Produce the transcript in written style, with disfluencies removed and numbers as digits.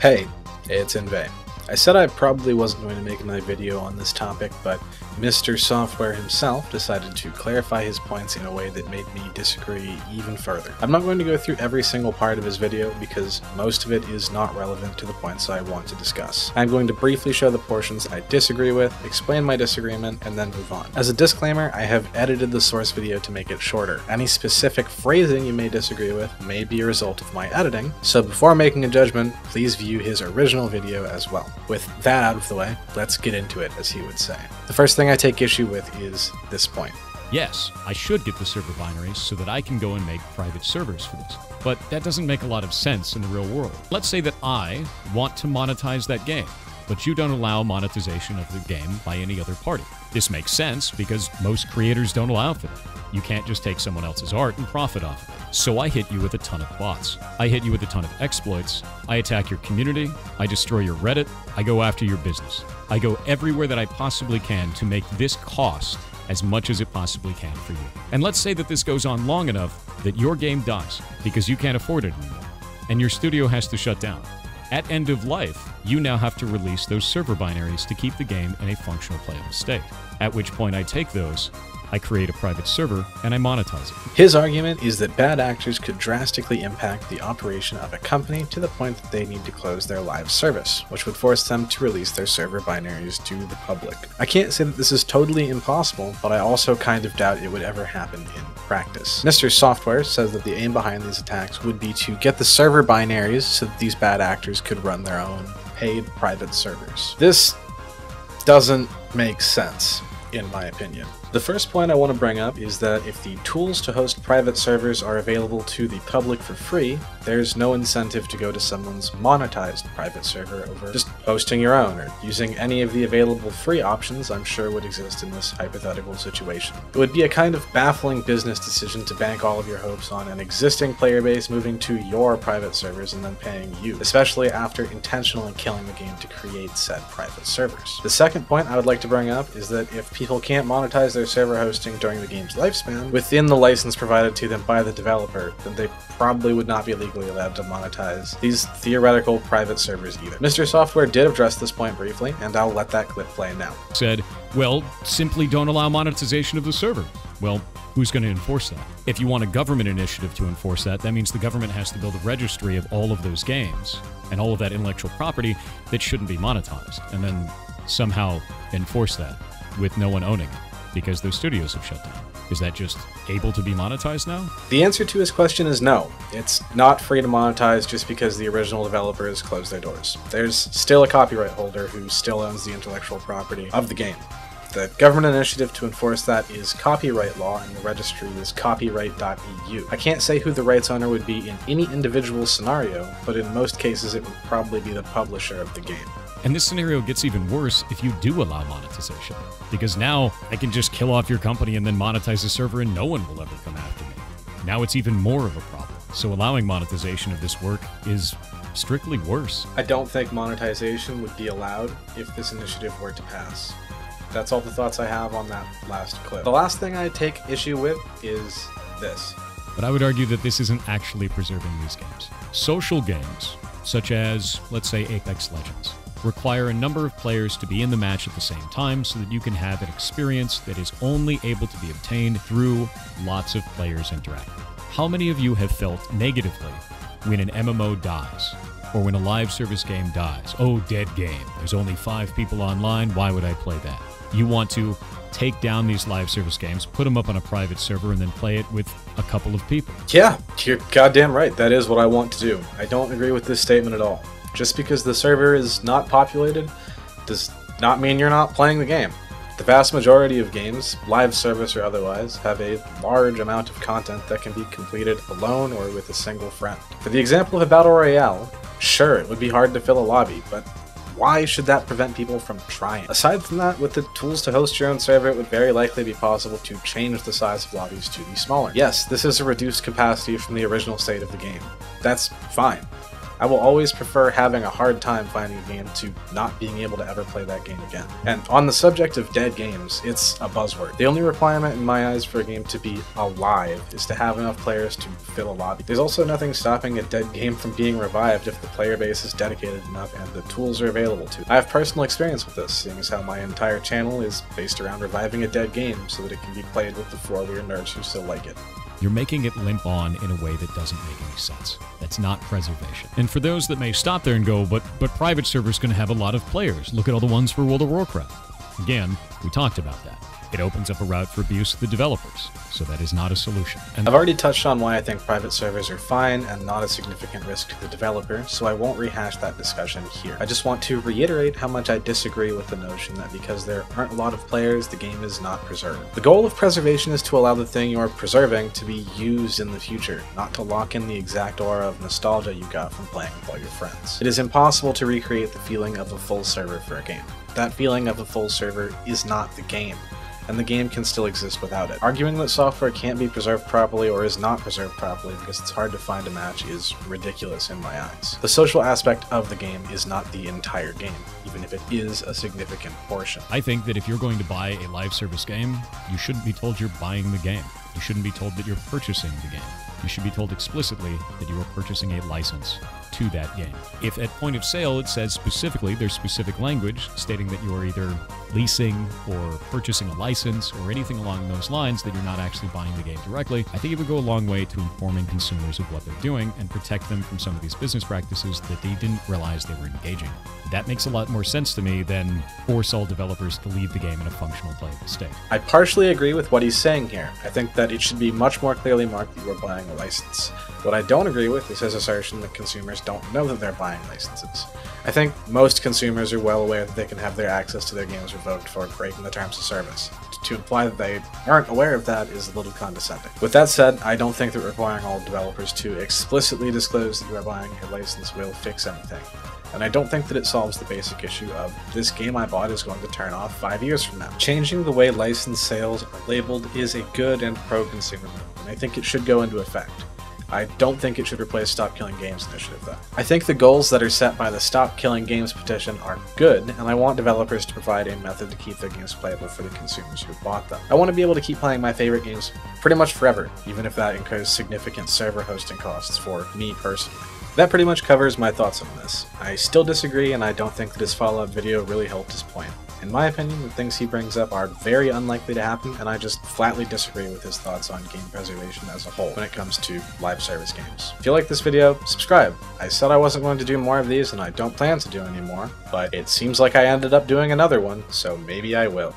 Hey, it's Inve. I said I probably wasn't going to make another video on this topic, but Mr. Software himself decided to clarify his points in a way that made me disagree even further. I'm not going to go through every single part of his video because most of it is not relevant to the points I want to discuss. I'm going to briefly show the portions I disagree with, explain my disagreement, and then move on. As a disclaimer, I have edited the source video to make it shorter. Any specific phrasing you may disagree with may be a result of my editing, so before making a judgment, please view his original video as well. With that out of the way, let's get into it, as he would say. The first thing I take issue with is this point. Yes, I should get the server binaries so that I can go and make private servers for this. But that doesn't make a lot of sense in the real world. Let's say that I want to monetize that game, but you don't allow monetization of the game by any other party. This makes sense because most creators don't allow for that. You can't just take someone else's art and profit off of it. So I hit you with a ton of bots. I hit you with a ton of exploits. I attack your community. I destroy your Reddit. I go after your business. I go everywhere that I possibly can to make this cost as much as it possibly can for you. And let's say that this goes on long enough that your game dies because you can't afford it anymore, and your studio has to shut down. At end of life, you now have to release those server binaries to keep the game in a functional playable state. At which point I take those, I create a private server, and I monetize it. His argument is that bad actors could drastically impact the operation of a company to the point that they need to close their live service, which would force them to release their server binaries to the public. I can't say that this is totally impossible, but I also kind of doubt it would ever happen in practice. Mr. Software says that the aim behind these attacks would be to get the server binaries so that these bad actors could run their own paid private servers. This doesn't make sense, in my opinion. The first point I want to bring up is that if the tools to host private servers are available to the public for free, there's no incentive to go to someone's monetized private server over just hosting your own or using any of the available free options I'm sure would exist in this hypothetical situation. It would be a kind of baffling business decision to bank all of your hopes on an existing player base moving to your private servers and then paying you, especially after intentionally killing the game to create said private servers. The second point I would like to bring up is that if people can't monetize their server hosting during the game's lifespan within the license provided to them by the developer, then they probably would not be legally allowed to monetize these theoretical private servers either. Mr. Software did address this point briefly, and I'll let that clip play now. Said, well, simply don't allow monetization of the server. Well, who's going to enforce that? If you want a government initiative to enforce that, that means the government has to build a registry of all of those games and all of that intellectual property that shouldn't be monetized, and then somehow enforce that with no one owning it because those studios have shut down. Is that just able to be monetized now? The answer to his question is no. It's not free to monetize just because the original developers closed their doors. There's still a copyright holder who still owns the intellectual property of the game. The government initiative to enforce that is copyright law, and the registry is copyright.eu. I can't say who the rights owner would be in any individual scenario, but in most cases it would probably be the publisher of the game. And this scenario gets even worse if you do allow monetization, because now I can just kill off your company and then monetize the server and no one will ever come after me. Now it's even more of a problem. So allowing monetization of this work is strictly worse. I don't think monetization would be allowed if this initiative were to pass. That's all the thoughts I have on that last clip. The last thing I take issue with is this. But I would argue that this isn't actually preserving these games. Social games, such as, let's say, Apex Legends, require a number of players to be in the match at the same time so that you can have an experience that is only able to be obtained through lots of players interacting. How many of you have felt negatively when an MMO dies, or when a live service game dies? Oh, dead game. There's only 5 people online, why would I play that? You want to take down these live service games, put them up on a private server, and then play it with a couple of people. Yeah, you're goddamn right. That is what I want to do. I don't agree with this statement at all. Just because the server is not populated does not mean you're not playing the game. The vast majority of games, live service or otherwise, have a large amount of content that can be completed alone or with a single friend. For the example of a battle royale, sure, it would be hard to fill a lobby, but why should that prevent people from trying? Aside from that, with the tools to host your own server, it would very likely be possible to change the size of lobbies to be smaller. Yes, this is a reduced capacity from the original state of the game. That's fine. I will always prefer having a hard time finding a game to not being able to ever play that game again. And on the subject of dead games, it's a buzzword. The only requirement in my eyes for a game to be alive is to have enough players to fill a lobby. There's also nothing stopping a dead game from being revived if the player base is dedicated enough and the tools are available to. I have personal experience with this, seeing as how my entire channel is based around reviving a dead game so that it can be played with the 4 weird nerds who still like it. You're making it limp on in a way that doesn't make any sense. That's not preservation. And for those that may stop there and go, but private servers can have a lot of players. Look at all the ones for World of Warcraft. Again, we talked about that. It opens up a route for abuse to the developers, so that is not a solution. And I've already touched on why I think private servers are fine and not a significant risk to the developer, so I won't rehash that discussion here. I just want to reiterate how much I disagree with the notion that because there aren't a lot of players, the game is not preserved. The goal of preservation is to allow the thing you are preserving to be used in the future, not to lock in the exact aura of nostalgia you got from playing with all your friends. It is impossible to recreate the feeling of a full server for a game. That feeling of a full server is not the game, and the game can still exist without it. Arguing that software can't be preserved properly or is not preserved properly because it's hard to find a match is ridiculous in my eyes. The social aspect of the game is not the entire game, even if it is a significant portion. I think that if you're going to buy a live service game, you shouldn't be told you're buying the game. You shouldn't be told that you're purchasing the game. You should be told explicitly that you are purchasing a license to that game. If at point of sale it says specifically, there's specific language stating that you are either leasing or purchasing a license or anything along those lines, that you're not actually buying the game directly, I think it would go a long way to informing consumers of what they're doing and protect them from some of these business practices that they didn't realize they were engaging. That makes a lot more sense to me than force all developers to leave the game in a functional playable state. I partially agree with what he's saying here. I think that it should be much more clearly marked that you are buying a license. What I don't agree with is his assertion that consumers don't know that they're buying licenses. I think most consumers are well aware that they can have their access to their games revoked for breaking the terms of service. To imply that they aren't aware of that is a little condescending. With that said, I don't think that requiring all developers to explicitly disclose that you are buying a license will fix anything. And I don't think that it solves the basic issue of this game I bought is going to turn off 5 years from now. Changing the way license sales are labeled is a good and pro-consumer move, and I think it should go into effect. I don't think it should replace Stop Killing Games initiative though. I think the goals that are set by the Stop Killing Games petition are good, and I want developers to provide a method to keep their games playable for the consumers who bought them. I want to be able to keep playing my favorite games pretty much forever, even if that incurs significant server hosting costs for me personally. That pretty much covers my thoughts on this. I still disagree, and I don't think that his follow-up video really helped his point. In my opinion, the things he brings up are very unlikely to happen, and I just flatly disagree with his thoughts on game preservation as a whole when it comes to live service games. If you like this video, subscribe. I said I wasn't going to do more of these, and I don't plan to do any more, but it seems like I ended up doing another one, so maybe I will.